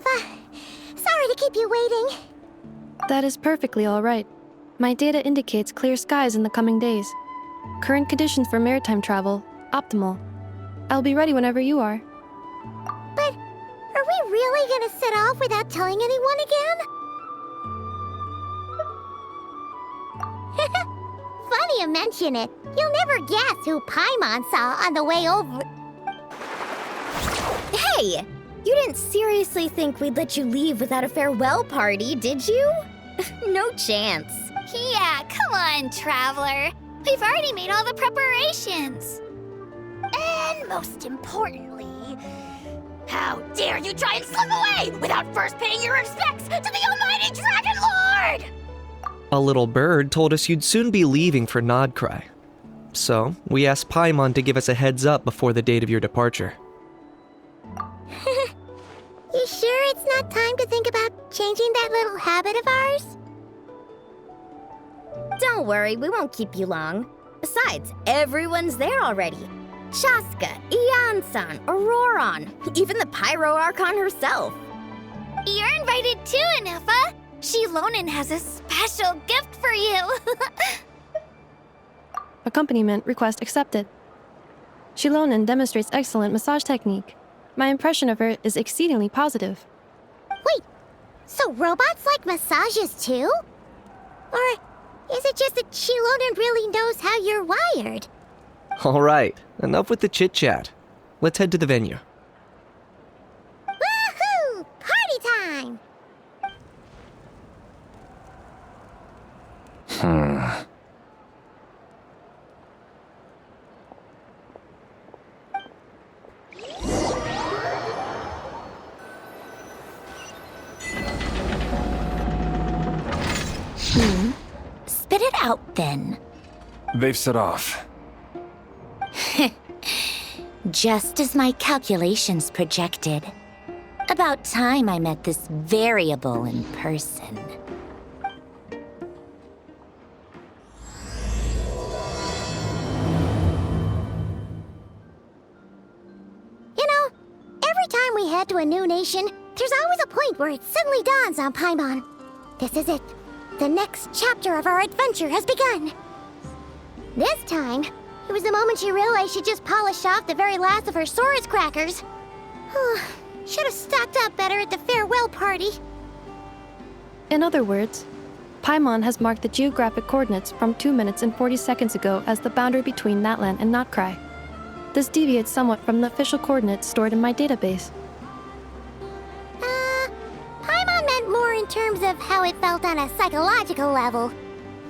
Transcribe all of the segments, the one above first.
Nepha. Sorry to keep you waiting. That is perfectly all right. My data indicates clear skies in the coming days. Current conditions for maritime travel, optimal. I'll be ready whenever you are. But are we really gonna set off without telling anyone again? Funny you mention it. You'll never guess who Paimon saw on the way over. Hey! You didn't seriously think we'd let you leave without a farewell party, did you? No chance. Yeah, come on, Traveler. We've already made all the preparations. And most importantly, how dare you try and slip away without first paying your respects to the almighty Dragon Lord! A little bird told us you'd soon be leaving for Krai. So, we asked Paimon to give us a heads up before the date of your departure. You sure it's not time to think about changing that little habit of ours? Don't worry, we won't keep you long. Besides, everyone's there already. Shaska, Ian-san, Auroron, even the Pyro Archon herself. You're invited too, Anefa. Shilonen has a special gift for you. Accompaniment request accepted. Shilonen demonstrates excellent massage technique. My impression of her is exceedingly positive. Wait, so robots like massages too? Or is it just that Shilonen really knows how you're wired? Alright, enough with the chit-chat. Let's head to the venue. Woohoo! Party time! Spit it out, then. They've set off. Just as my calculations projected. About time I met this variable in person. You know, every time we head to a new nation, there's always a point where it suddenly dawns on Paimon. This is it. The next chapter of our adventure has begun. This time, it was the moment she realized she just polished off the very last of her Saurus crackers. Should have stocked up better at the farewell party. In other words, Paimon has marked the geographic coordinates from 2 minutes and 40 seconds ago as the boundary between Natlan and Krai. This deviates somewhat from the official coordinates stored in my database. Paimon meant more in terms of how it felt on a psychological level.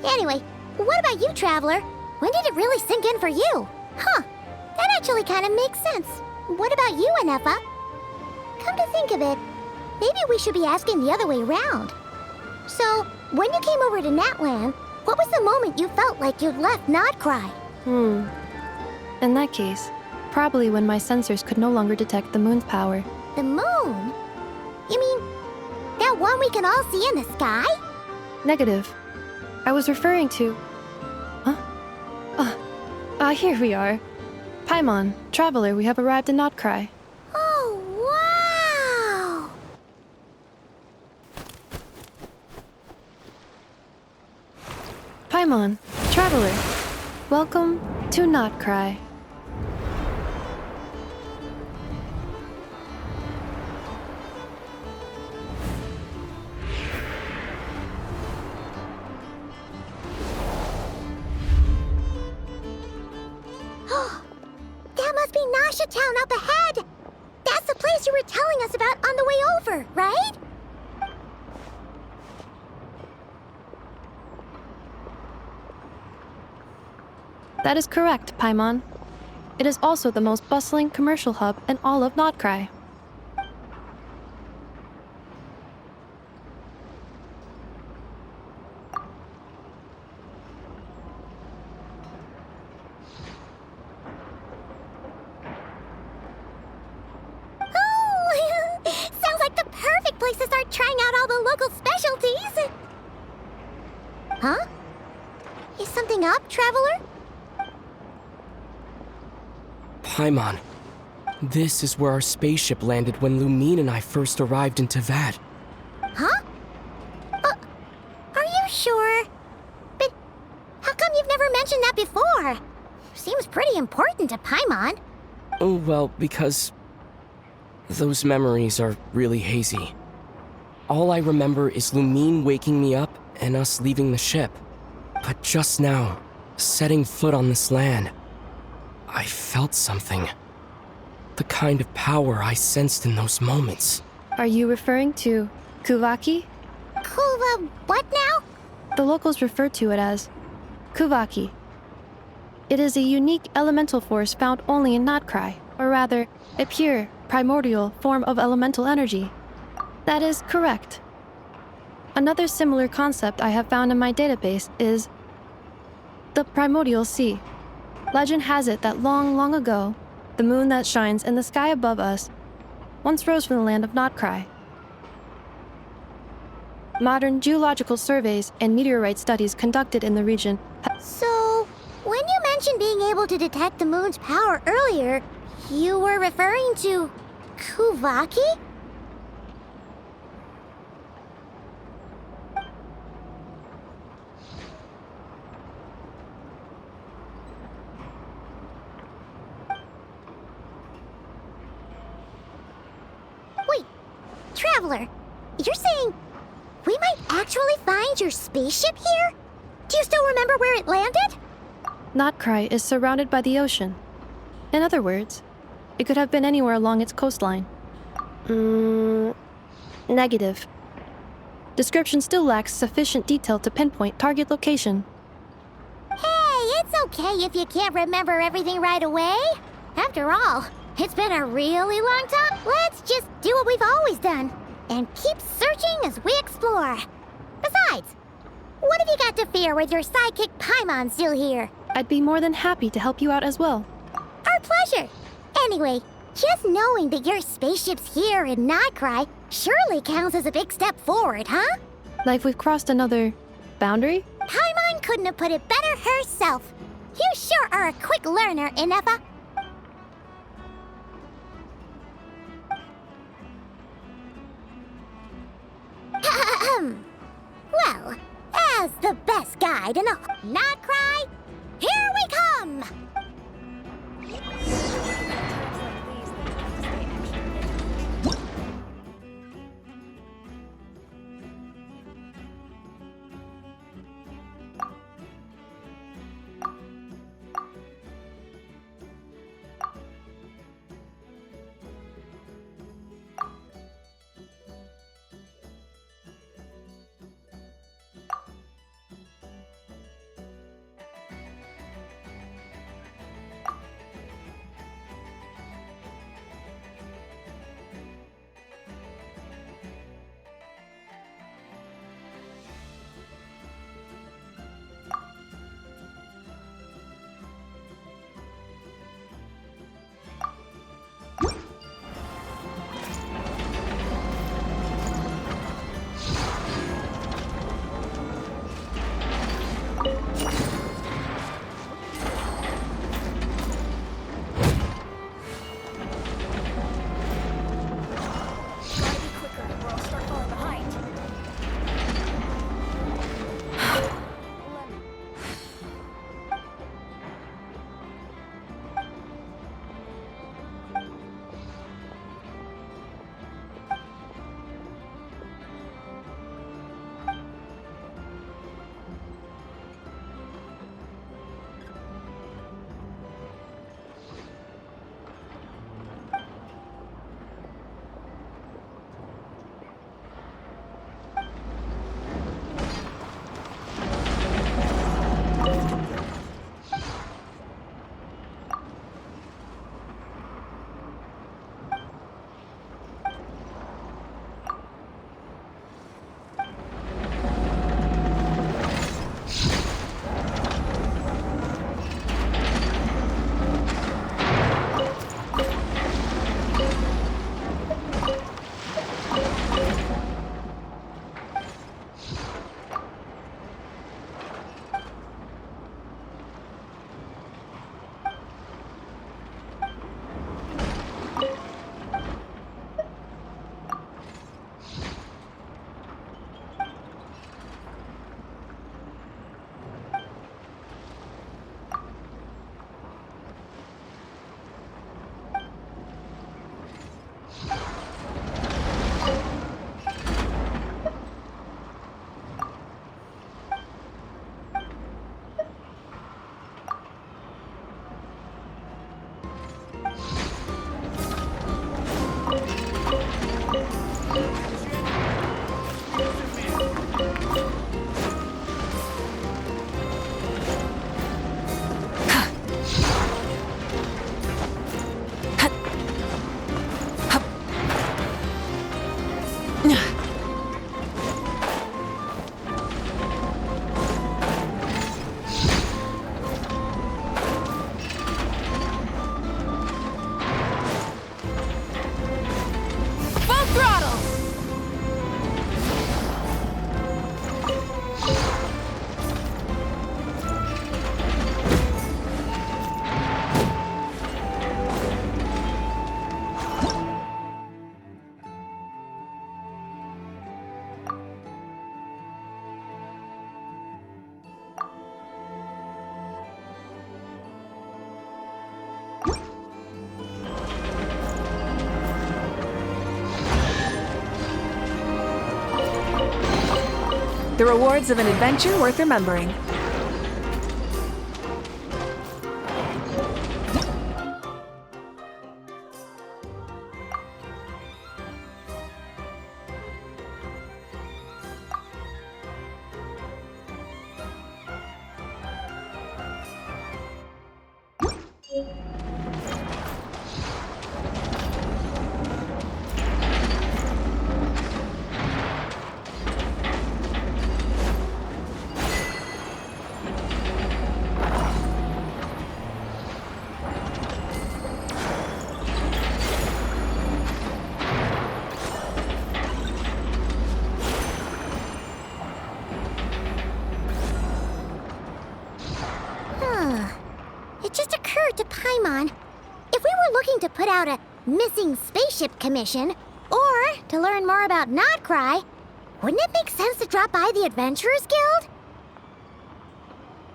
Anyway, what about you, Traveler? When did it really sink in for you? Huh, that actually kind of makes sense. What about you, Anefa? Come to think of it, maybe we should be asking the other way around. So, when you came over to Natlan, what was the moment you felt like you'd left Krai? In that case, probably when my sensors could no longer detect the moon's power. The moon? You mean that one we can all see in the sky? Negative. I was referring to... here we are. Paimon, Traveler, we have arrived in Krai. Oh, wow! Paimon, Traveler, welcome to Krai. That must be Nasha Town up ahead! That's the place you were telling us about on the way over, right? That is correct, Paimon. It is also the most bustling commercial hub in all of Krai. Oh, sounds like the perfect place to start trying out all the local specialties. Huh? Is something up, Traveler? Paimon. This is where our spaceship landed when Lumine and I first arrived in Teyvat. Huh? Are you sure? But how come you've never mentioned that before? Seems pretty important to Paimon. Oh, well, because those memories are really hazy. All I remember is Lumine waking me up and us leaving the ship. But just now, setting foot on this land, I felt something. The kind of power I sensed in those moments. Are you referring to Kuvaki? Kuva, what now? The locals refer to it as Kuvaki. It is a unique elemental force found only in Krai, or rather, a pure, primordial form of elemental energy. That is correct. Another similar concept I have found in my database is the primordial sea. Legend has it that long, long ago, the moon that shines in the sky above us once rose from the land of Krai. Modern geological surveys and meteorite studies conducted in the region So, when you mentioned being able to detect the moon's power earlier, you were referring to Kuvaki? Wait, Traveler, you're saying we might actually find your spaceship here? Do you still remember where it landed? Krai is surrounded by the ocean. In other words, it could have been anywhere along its coastline. Negative. Description still lacks sufficient detail to pinpoint target location. Hey, it's okay if you can't remember everything right away. After all, it's been a really long time. Let's just do what we've always done and keep searching as we explore. Besides, what have you got to fear with your sidekick Paimon still here? I'd be more than happy to help you out as well. Our pleasure. Anyway, just knowing that your spaceship's here in Krai surely counts as a big step forward, huh? Like we've crossed another boundary? Paimon couldn't have put it better herself. You sure are a quick learner, Inefa. Well, as the best guide in a Krai, here we come! The rewards of an adventure worth remembering. It just occurred to Paimon. If we were looking to put out a missing spaceship commission, or to learn more about Krai, wouldn't it make sense to drop by the Adventurers Guild?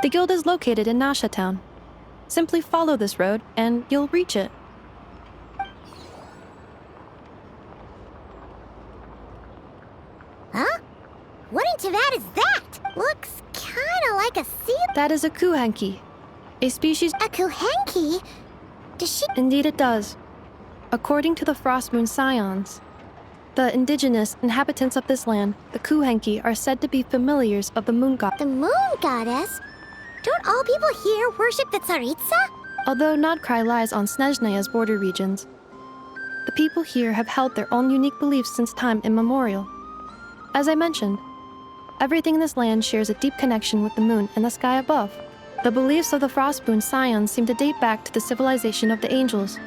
The guild is located in Nasha Town. Simply follow this road and you'll reach it. Huh? What in Teyvat is that? Looks kinda like a seal. That is a kuhenki, a species. A kuhenki? Does she... Indeed it does. According to the Frostmoon Scions, the indigenous inhabitants of this land, the kuhenki, are said to be familiars of the moon god. The moon goddess? Don't all people here worship the Tsaritsa? Although Krai lies on Snezhnaya's border regions, the people here have held their own unique beliefs since time immemorial. As I mentioned, everything in this land shares a deep connection with the moon and the sky above. The beliefs of the Frostmoon Scions seem to date back to the civilization of the angels.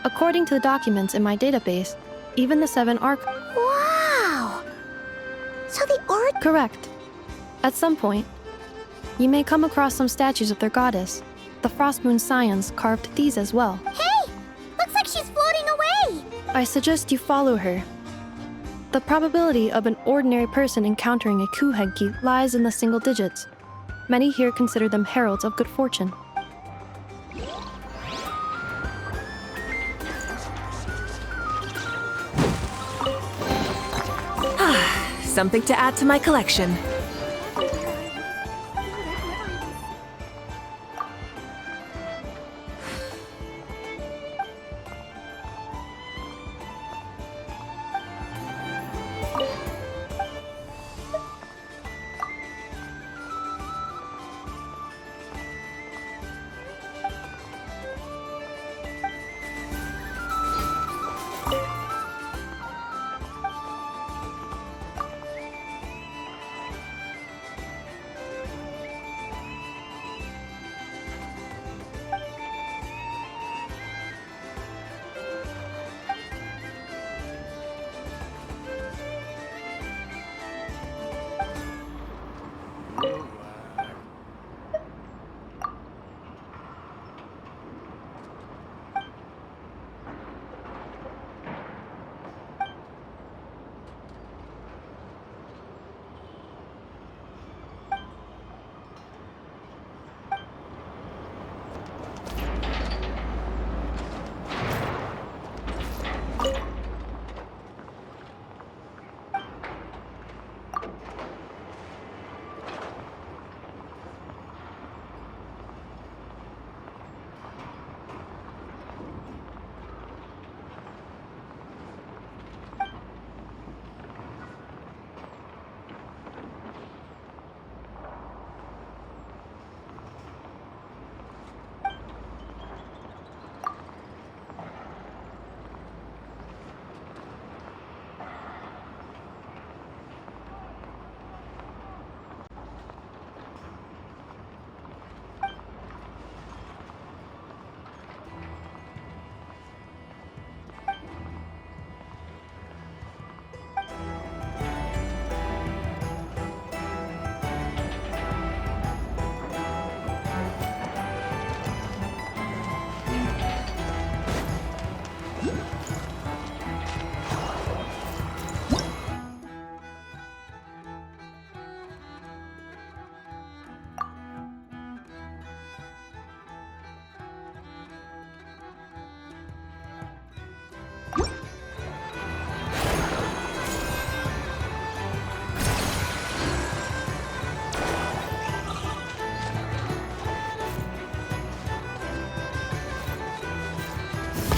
According to the documents in my database, even the 7 arc... Wow! So the art... Correct. At some point, you may come across some statues of their goddess. The Frostmoon Scions carved these as well. Hey! Looks like she's floating away! I suggest you follow her. The probability of an ordinary person encountering a kuhenki lies in the single digits. Many here consider them heralds of good fortune. Something to add to my collection.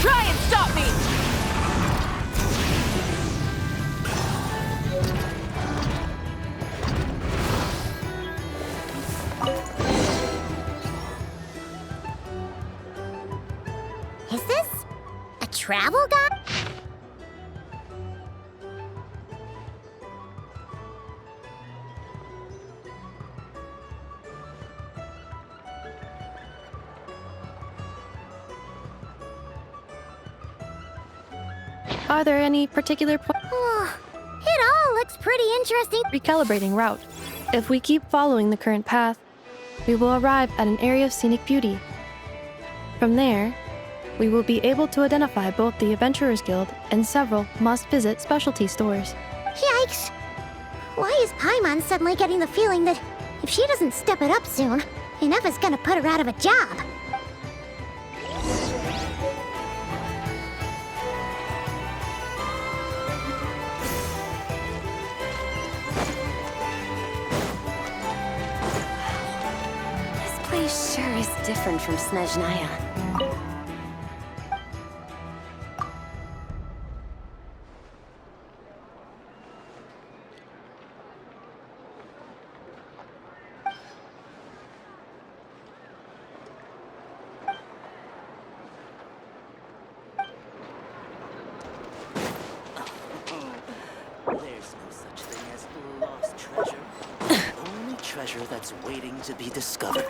Try and stop me! Is this a travel guide? Are there any particular points? Oh, it all looks pretty interesting. Recalibrating route. If we keep following the current path, we will arrive at an area of scenic beauty. From there, we will be able to identify both the Adventurers Guild and several must-visit specialty stores. Yikes! Why is Paimon suddenly getting the feeling that if she doesn't step it up soon, enough is gonna put her out of a job? This place sure is different from Snezhnaya. There's no such thing as lost treasure. Only treasure that's waiting to be discovered.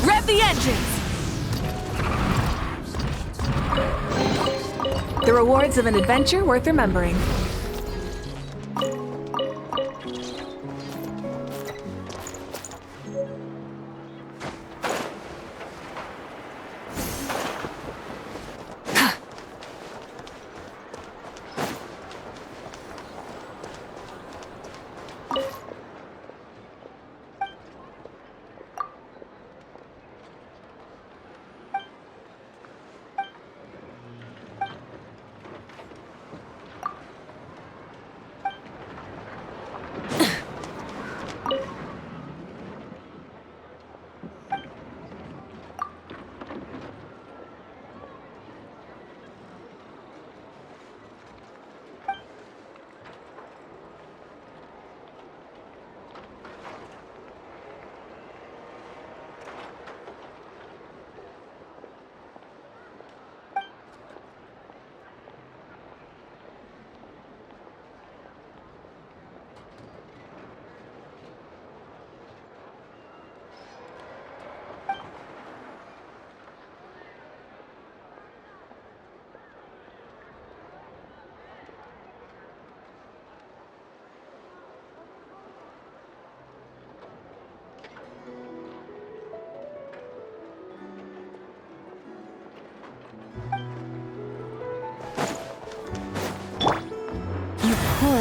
Rev the engines! The rewards of an adventure worth remembering.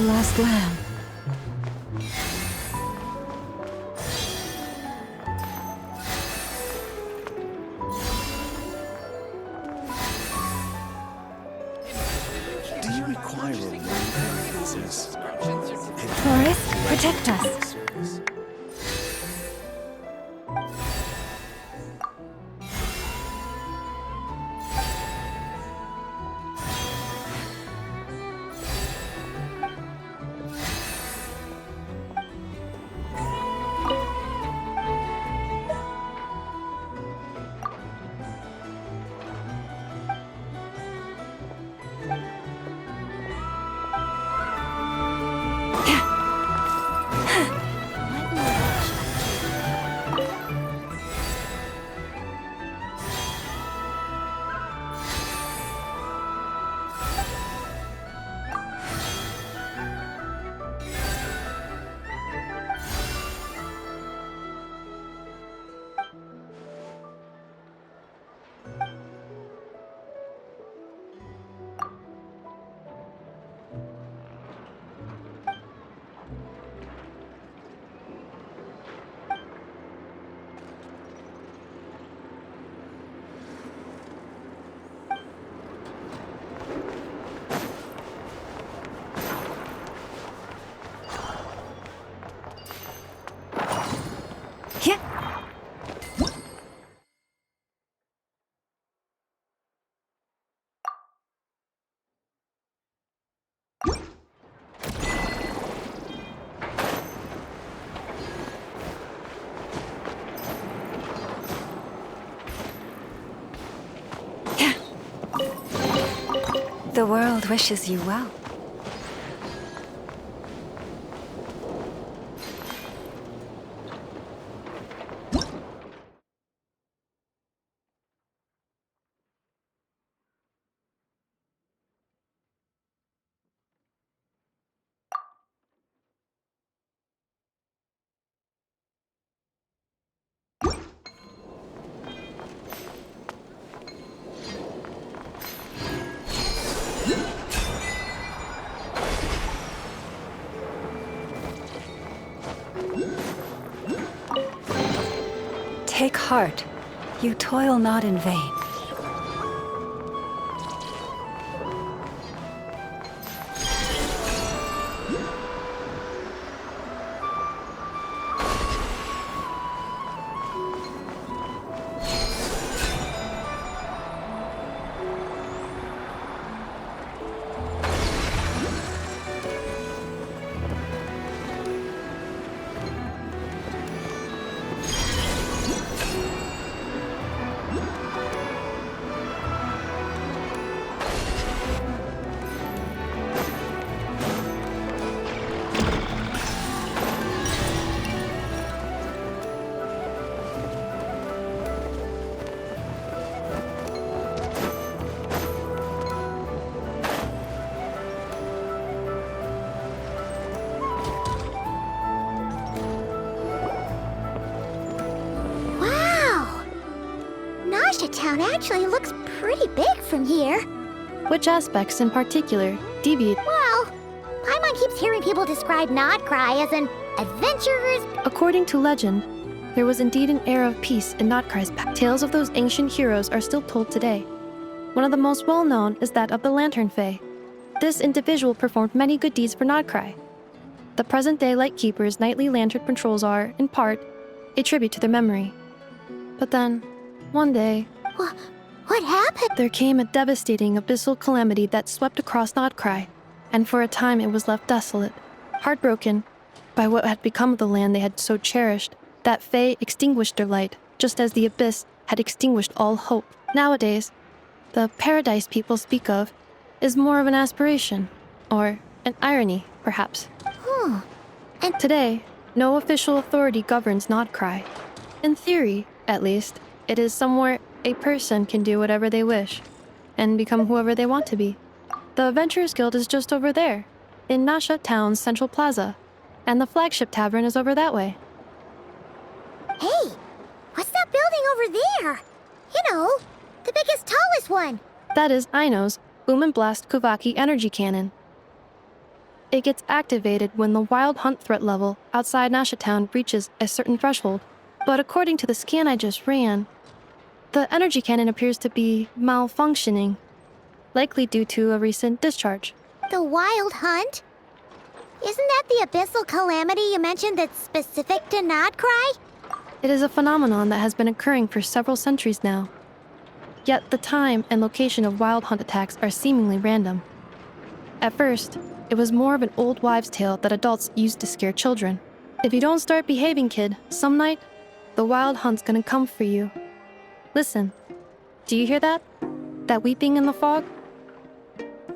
last lamb. Do you require a room, princess? Taurus, protect us. The world wishes you well. Take heart. You toil not in vain. Town actually looks pretty big from here. Which aspects in particular deviate? Well, Paimon keeps hearing people describe Krai as an adventurer's... According to legend, there was indeed an era of peace in Krai's past. Tales of those ancient heroes are still told today. One of the most well-known is that of the Lantern Fae. This individual performed many good deeds for Krai. The present-day Lightkeeper's nightly lantern patrols are, in part, a tribute to their memory. But then, one day... What happened? There came a devastating abyssal calamity that swept across Krai, and for a time it was left desolate. Heartbroken by what had become of the land they had so cherished, that Fae extinguished their light, just as the abyss had extinguished all hope. Nowadays, the paradise people speak of is more of an aspiration, or an irony, perhaps. And today, no official authority governs Krai. In theory, at least, it is somewhere a person can do whatever they wish, and become whoever they want to be. The Adventurers Guild is just over there, in Nasha Town's central plaza, and the flagship tavern is over that way. Hey, what's that building over there? You know, the biggest, tallest one. That is Aino's Boom and Blast Kuvaki energy cannon. It gets activated when the wild hunt threat level outside Nasha Town reaches a certain threshold. But according to the scan I just ran, the energy cannon appears to be malfunctioning, likely due to a recent discharge. The wild hunt? Isn't that the abyssal calamity you mentioned that's specific to Nodcry? It is a phenomenon that has been occurring for several centuries now. Yet the time and location of wild hunt attacks are seemingly random. At first, it was more of an old wives' tale that adults used to scare children. If you don't start behaving, kid, some night, the wild hunt's gonna come for you. Listen, do you hear that? That weeping in the fog?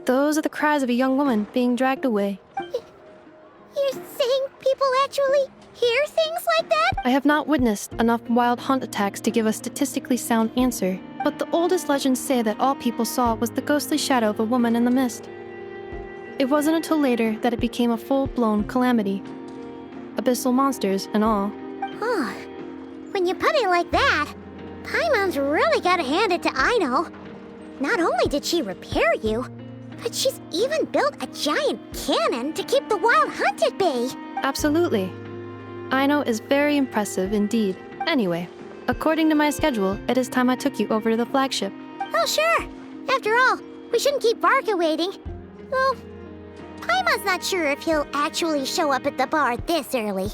Those are the cries of a young woman being dragged away. You're saying people actually hear things like that? I have not witnessed enough wild hunt attacks to give a statistically sound answer, but the oldest legends say that all people saw was the ghostly shadow of a woman in the mist. It wasn't until later that it became a full-blown calamity. Abyssal monsters and all. Oh, when you put it like that, Paimon's really gotta hand it to Aino. Not only did she repair you, but she's even built a giant cannon to keep the wild hunt at bay. Absolutely. Aino is very impressive indeed. Anyway, according to my schedule, it is time I took you over to the flagship. Oh, sure. After all, we shouldn't keep Barca waiting. Well, Paimon's not sure if he'll actually show up at the bar this early.